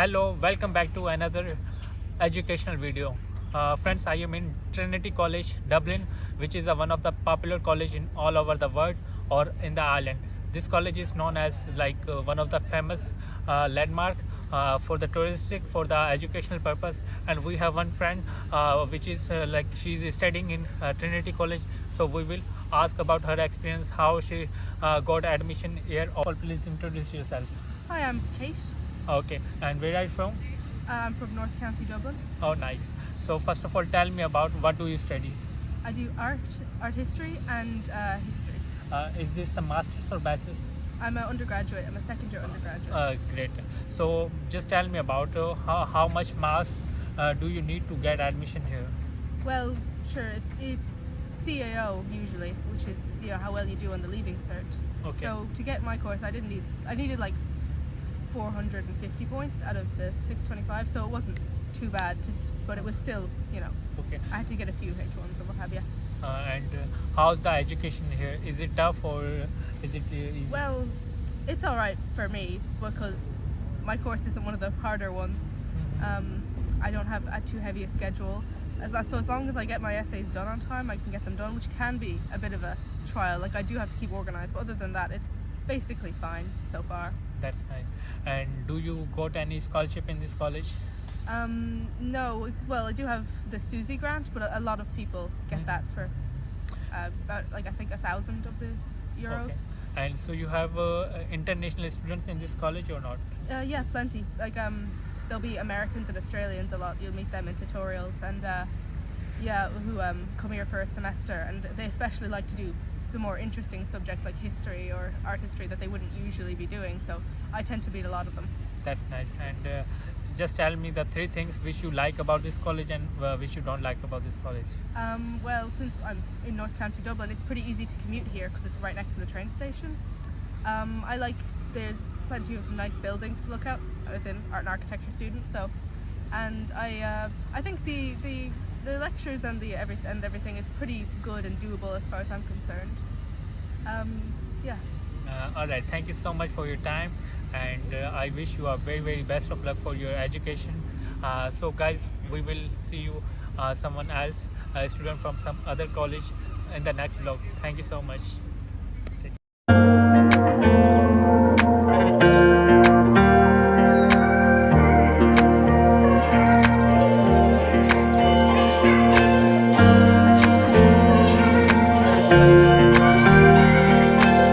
Hello, welcome back to another educational video. Friends, I am in Trinity College Dublin, which is one of the popular college in all over the world or in the island. This college is known as one of the famous landmark for the touristic, for the educational purpose. And we have one friend which is she's studying in Trinity College. So we will ask about her experience, how she got admission here. All, please introduce yourself. Hi, I'm Kate. Okay, and where are you from? I'm from North County Dublin. Oh, nice. So first of all, tell me about what do you study? I do art history and history. Is this the master's or bachelor's? I'm an undergraduate. I'm a second year undergraduate. Great. So just tell me about how much marks do you need to get admission here? Well, sure, it's CAO usually, which is how well you do on the leaving cert. Okay. So to get my course, I needed like 450 points out of the 625, so it wasn't too bad, but it was still, Okay. I had to get a few H1s or what have you. And how's the education here? Is it tough or is it easy? Well, it's all right for me because my course isn't one of the harder ones. I don't have a too heavy a schedule. So as long as I get my essays done on time, I can get them done, which can be a bit of a trial. Like I do have to keep organized, but other than that, it's basically fine so far. That's nice. And do you got any scholarship in this college? No. Well, I do have the Susie grant, but a lot of people get that for about I think 1,000 of the euros. Okay. And so you have international students in this college or not? Yeah, plenty. There'll be Americans and Australians a lot. You'll meet them in tutorials and who come here for a semester, and they especially like to do the more interesting subjects like history or art history that they wouldn't usually be doing. So I tend to meet a lot of them. That's nice. And just tell me the three things which you like about this college and which you don't like about this college. Well, since I'm in North County Dublin, it's pretty easy to commute here because it's right next to the train station. There's plenty of nice buildings to look at. I was an art and architecture student, and I think the lectures and everything is pretty good and doable as far as I'm concerned. Yeah. All right. Thank you so much for your time, and I wish you a very, very best of luck for your education. So guys, we will see you someone else, a student from some other college in the next vlog. Thank you so much.